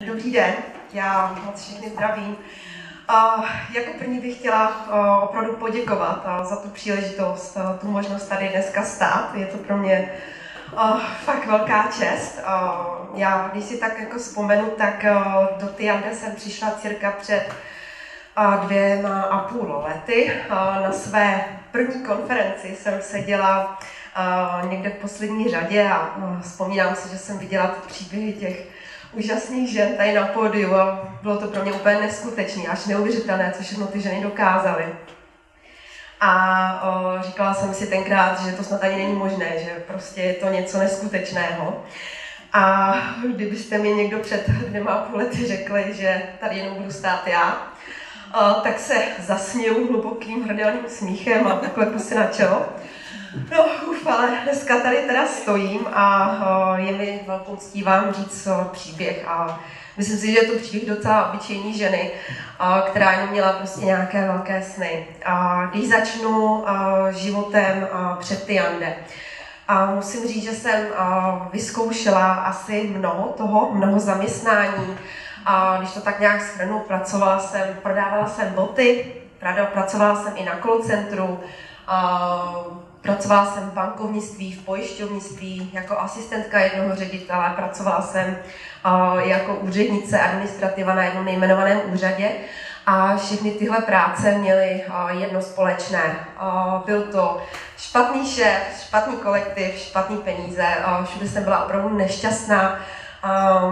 Dobrý den, já moc všechny zdravím. Jako první bych chtěla opravdu poděkovat za tu příležitost, tu možnost tady dneska stát. Je to pro mě fakt velká čest. Já, když si tak jako vzpomenu, tak do Tyande jsem přišla cirka před 2,5 lety. Na své první konferenci jsem seděla někde v poslední řadě a vzpomínám si, že jsem viděla ty příběhy těch úžasných žen tady na pódiu a bylo to pro mě úplně neskutečné, až neuvěřitelné, co všechno ty ženy dokázaly. A říkala jsem si tenkrát, že to snad ani není možné, že prostě je to něco neskutečného. A kdybyste mi někdo před 2,5 lety řekli, že tady jenom budu stát já, tak se zasměju hlubokým hrdelným smíchem a poklepu si na čelo. No, ale dneska tady teda stojím a je mi velkou ctí vám říct příběh a myslím si, že je to příběh docela obyčejné ženy, která jenom měla prostě nějaké velké sny. Když začnu životem před Tyande, musím říct, že jsem vyzkoušela asi mnoho zaměstnání. Když to tak nějak shrnu, prodávala jsem boty, pracovala jsem i na call centru, pracovala jsem v bankovnictví, v pojišťovnictví, jako asistentka jednoho ředitele, pracovala jsem jako úřednice administrativa na jednom nejmenovaném úřadě a všechny tyhle práce měly jedno společné. Byl to špatný šéf, špatný kolektiv, špatný peníze, všude jsem byla opravdu nešťastná.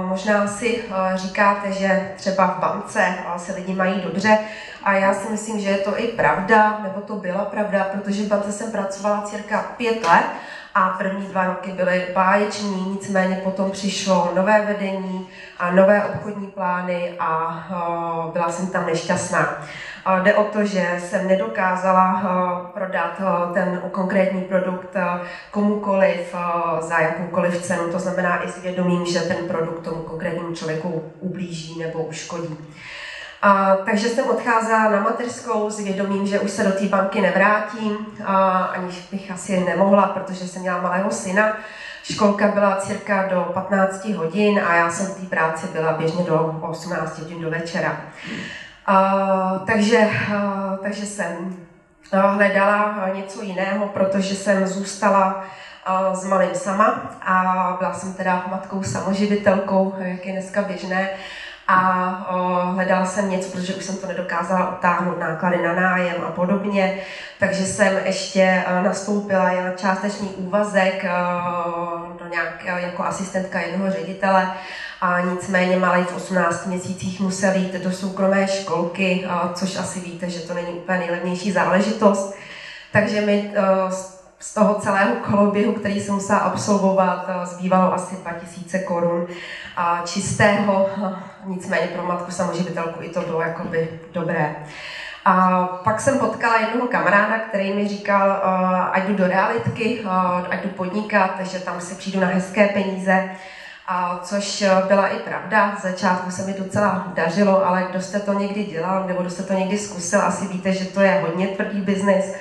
Možná si říkáte, že třeba v bance se lidi mají dobře a já si myslím, že je to i pravda, nebo to byla pravda, protože v bance jsem pracovala cirka 5 let a první 2 roky byly báječní, nicméně potom přišlo nové vedení a nové obchodní plány a byla jsem tam nešťastná. Jde o to, že jsem nedokázala prodat ten konkrétní produkt komukoliv za jakoukoliv cenu, to znamená i s vědomím, že ten produkt tomu konkrétnímu člověku ublíží nebo uškodí. Takže jsem odcházela na mateřskou s vědomím, že už se do té banky nevrátím, aniž bych asi nemohla, protože jsem měla malého syna. Školka byla cirka do 15 hodin a já jsem v té práci byla běžně do 18 hodin do večera. Takže jsem hledala něco jiného, protože jsem zůstala s malým sama a byla jsem teda matkou samoživitelkou, jak je dneska běžné. A hledala jsem něco, protože už jsem to nedokázala utáhnout, náklady na nájem a podobně. Takže jsem ještě nastoupila na částečný úvazek jako asistentka jednoho ředitele. A nicméně malý v 18 měsících musel jít do soukromé školky, což asi víte, že to není úplně nejlevnější záležitost. Takže mi z toho celého koloběhu, který jsem musela absolvovat, zbývalo asi 2000 korun čistého, nicméně pro matku samoživitelku i to bylo jakoby dobré. A pak jsem potkala jednoho kamaráda, který mi říkal, ať jdu do realitky, ať jdu podnikat, že tam si přijdu na hezké peníze, což byla i pravda. V začátku se mi docela dařilo, ale kdo jste to někdy dělal, nebo kdo jste to někdy zkusil, asi víte, že to je hodně tvrdý biznis.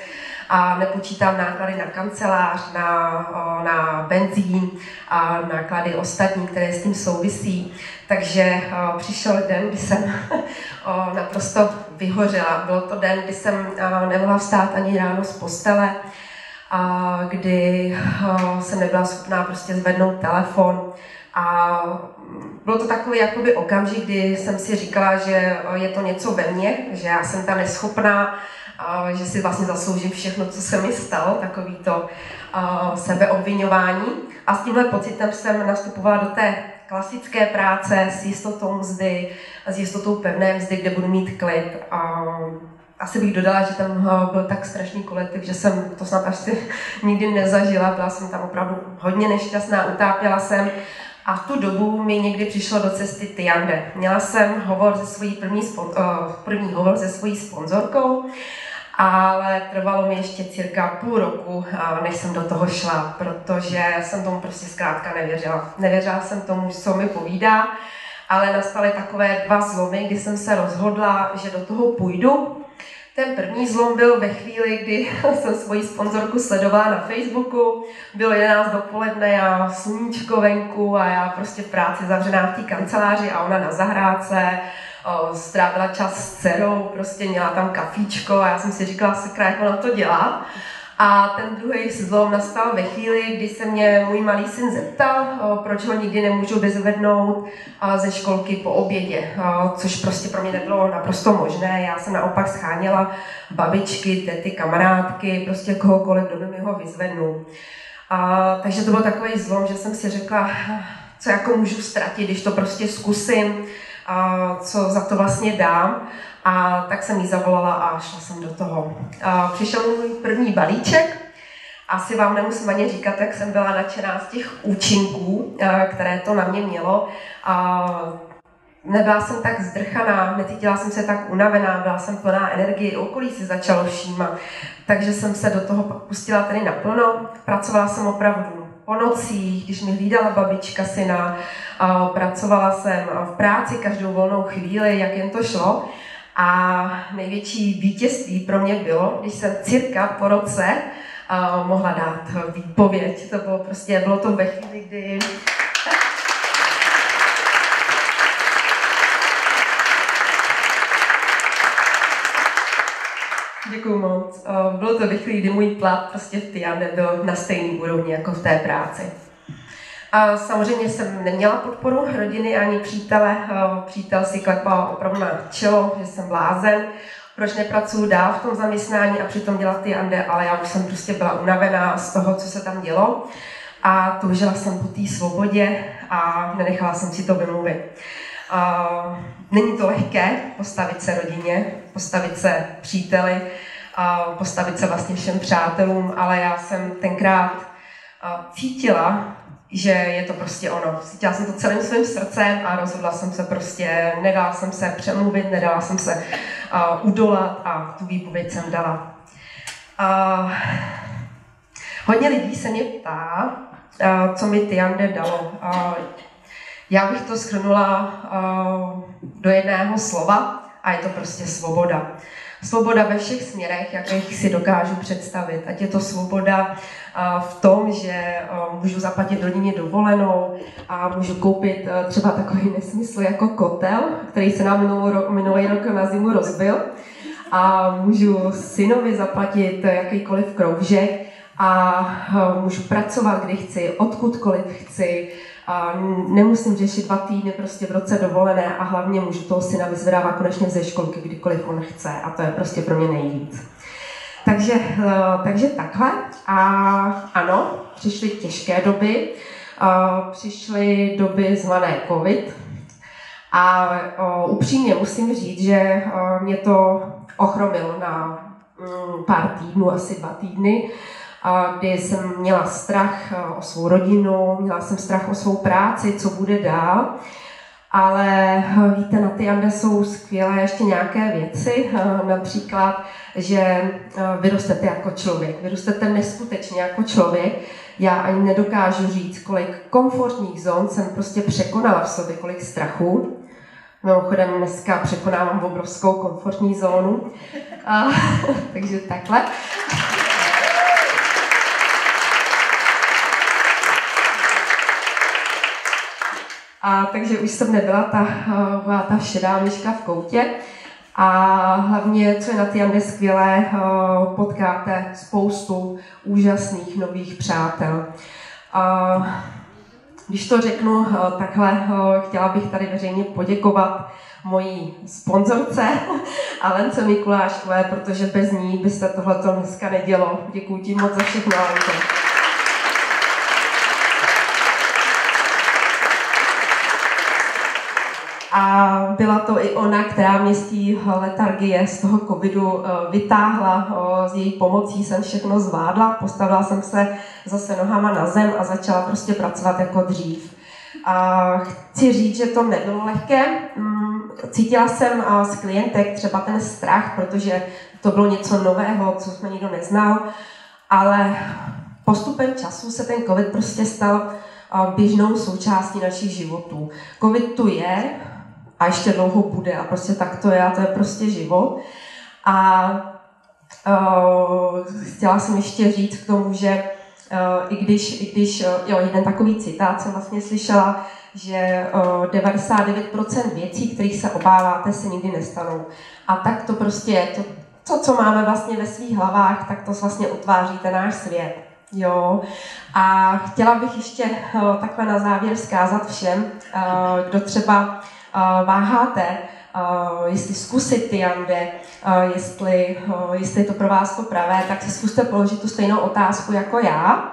A nepočítám náklady na kancelář, na benzín a náklady ostatní, které s tím souvisí. Takže přišel den, kdy jsem naprosto vyhořela. Byl to den, kdy jsem nemohla vstát ani ráno z postele, kdy jsem nebyla schopná prostě zvednout telefon. A byl to takový jakoby okamžik, kdy jsem si říkala, že je to něco ve mně, že já jsem ta neschopná, že si vlastně zasloužím všechno, co se mi stalo, takový to sebeobviňování. A s tímhle pocitem jsem nastupovala do té klasické práce s jistotou mzdy, s jistotou pevné mzdy, kde budu mít klid. Asi bych dodala, že tam byl tak strašný kolektiv, že jsem to snad asi nikdy nezažila. Byla jsem tam opravdu hodně nešťastná, utápěla jsem. A v tu dobu mi někdy přišlo do cesty Tyande. Měla jsem první hovor se svojí sponzorkou, ale trvalo mi ještě cirka půl roku, než jsem do toho šla, protože jsem tomu prostě zkrátka nevěřila. Nevěřila jsem tomu, co mi povídá, ale nastaly takové 2 zlomy, kdy jsem se rozhodla, že do toho půjdu. Ten první zlom byl ve chvíli, kdy jsem svoji sponzorku sledovala na Facebooku. Bylo 11 dopoledne, já sluníčko venku a já prostě v práci zavřená v té kanceláři a ona na zahrádce. Strávila čas s dcerou, prostě měla tam kafíčko a já jsem si říkala, sakra, jak ona to dělá. A ten druhý zlom nastal ve chvíli, kdy se mě můj malý syn zeptal, proč ho nikdy nemůžu vyzvednout ze školky po obědě, což prostě pro mě nebylo naprosto možné. Já jsem naopak scháněla babičky, tety, kamarádky, prostě kohokoliv, kdo by mi ho vyzvednul. Takže to byl takový zlom, že jsem si řekla, co jako můžu ztratit, když to prostě zkusím, co za to vlastně dám. A tak jsem jí zavolala a šla jsem do toho. Přišel můj první balíček. Asi vám nemusím ani říkat, jak jsem byla nadšená z těch účinků, které to na mě mělo. Nebyla jsem tak zdrchaná, necítila jsem se tak unavená, byla jsem plná energie, okolí si začalo všímat. Takže jsem se do toho pustila tady naplno. Pracovala jsem opravdu po nocích, když mi hlídala babička syna. Pracovala jsem v práci každou volnou chvíli, jak jen to šlo. A největší vítězství pro mě bylo, když jsem cirka po roce mohla dát výpověď. Bylo to ve chvíli, kdy... Děkuju moc. Bylo to ve chvíli, kdy můj plat prostě v Tiande byl na stejný úrovni jako v té práci. A samozřejmě jsem neměla podporu rodiny ani přítele. Přítel si klepal opravdu na čelo, že jsem blázen. Proč nepracuju dál v tom zaměstnání a přitom dělat Tiande, ale já už jsem prostě byla unavená z toho, co se tam dělo. A toužila jsem po té svobodě a nenechala jsem si to vymluvit. Není to lehké postavit se rodině, postavit se příteli, postavit se vlastně všem přátelům, ale já jsem tenkrát cítila, že je to prostě ono. Cítila jsem to celým svým srdcem a rozhodla jsem se prostě, nedala jsem se přemluvit, nedala jsem se udolat a tu výpověď jsem dala. Hodně lidí se mě ptá, co mi Tiande dalo. Já bych to shrnula do jedného slova a je to prostě svoboda. Svoboda ve všech směrech, jakých si dokážu představit. Ať je to svoboda v tom, že můžu zaplatit rodině dovolenou a můžu koupit třeba takový nesmysl jako kotel, který se nám minulý rok na zimu rozbil. A můžu synovi zaplatit jakýkoliv kroužek a můžu pracovat, kdy chci, odkudkoliv chci. Nemusím řešit 2 týdny prostě v roce dovolené a hlavně můžu toho syna vyzvedávat konečně ze školky, kdykoliv on chce a to je prostě pro mě nejvíc. Takže takhle a ano, přišly těžké doby, přišly doby zvané covid a upřímně musím říct, že mě to ochromilo na pár týdnů, asi 2 týdny, kdy jsem měla strach o svou rodinu, měla jsem strach o svou práci, co bude dál. Ale víte, na Tiande jsou skvělé ještě nějaké věci, například, že vyrostete jako člověk, vyrostete neskutečně jako člověk. Já ani nedokážu říct, kolik komfortních zón jsem prostě překonala v sobě, kolik strachu. Mimochodem dneska překonávám obrovskou komfortní zónu, takže takhle. Takže už jsem nebyla ta šedá myška v koutě. A hlavně, co je na Tiande skvělé, potkáte spoustu úžasných nových přátel. Když to řeknu takhle, chtěla bych tady veřejně poděkovat mojí sponzorce Alence Mikuláškové, protože bez ní byste tohleto dneska nedělo. Děkuji ti moc za všechno, Alenko. A byla to i ona, která mě z té letargie, z toho covidu vytáhla. S její pomocí jsem všechno zvládla, postavila jsem se zase nohama na zem a začala prostě pracovat jako dřív. A chci říct, že to nebylo lehké. Cítila jsem z klientek třeba ten strach, protože to bylo něco nového, co jsme nikdo neznal, ale postupem času se ten covid prostě stal běžnou součástí našich životů. Covid tu je a ještě dlouho bude a prostě tak to je a to je prostě život. A chtěla jsem ještě říct k tomu, že i když jeden takový citát jsem vlastně slyšela, že 99% věcí, kterých se obáváte, se nikdy nestanou. A tak to prostě je. To, co máme vlastně ve svých hlavách, tak to vlastně utváří ten náš svět. Jo. A chtěla bych ještě takhle na závěr vzkázat všem, kdo třeba váháte, jestli zkusit Tiande, jestli je to pro vás to pravé, tak si zkuste položit tu stejnou otázku jako já.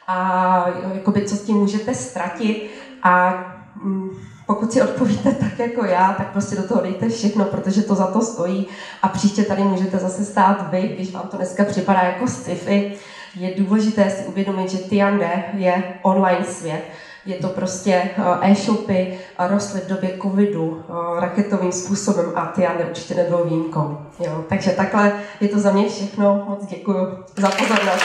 A jakoby, co s tím můžete ztratit. A pokud si odpovíte tak jako já, tak prostě do toho dejte všechno, protože to za to stojí. A příště tady můžete zase stát vy, když vám to dneska připadá jako sci-fi. Je důležité si uvědomit, že Tiande je online svět. Je to prostě e-shopy rostly v době covidu raketovým způsobem a Tiande určitě nebylo výjimkou. Jo. Takže takhle je to za mě všechno. Moc děkuji za pozornost.